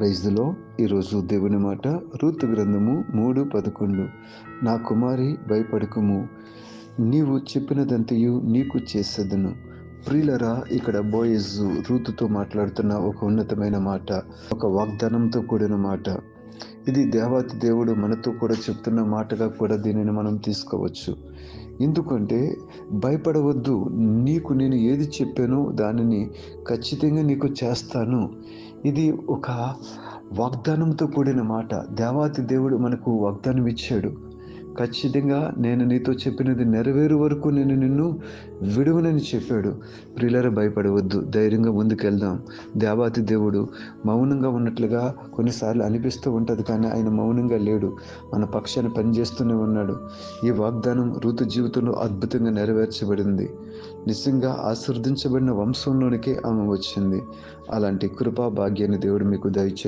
ప్రైజ్లో ఈరోజు దేవుని మాట రూతు గ్రంథము 3:11. నా కుమారి భయపడకుము, నీవు చెప్పినదంతయు నీకు చేసేదను. ప్రియులరా, ఇక్కడ బోయజు రూతుతో మాట్లాడుతున్న ఒక ఉన్నతమైన మాట, ఒక వాగ్దానంతో కూడిన మాట. ఇది దేవాతి దేవుడు మనతో కూడా చెప్తున్న మాటగా కూడా దీనిని మనం తీసుకోవచ్చు. ఎందుకంటే భయపడవద్దు, నీకు నేను ఏది చెప్పానో దానిని ఖచ్చితంగా నీకు చేస్తాను. ఇది ఒక వాగ్దానంతో కూడిన మాట. దేవాతి దేవుడు మనకు వాగ్దానం ఇచ్చాడు. ఖచ్చితంగా నేను నీతో చెప్పినది నెరవేరు వరకు నేను నిన్ను విడువనని చెప్పాడు. ప్రియులారా, భయపడవద్దు, ధైర్యంగా ముందుకెళ్దాం. దేవాతి దేవుడు మౌనంగా ఉన్నట్లుగా కొన్నిసార్లు అనిపిస్తూ ఉంటుంది, కానీ ఆయన మౌనంగా లేడు. మన పక్షాన్ని పనిచేస్తూనే ఉన్నాడు. ఈ వాగ్దానం రూతు జీవితంలో అద్భుతంగా నెరవేర్చబడింది. నిజంగా ఆశీర్వదించబడిన వంశంలోనికే ఆమె వచ్చింది. అలాంటి కృపా భాగ్యాన్ని దేవుడు మీకు దయచేసి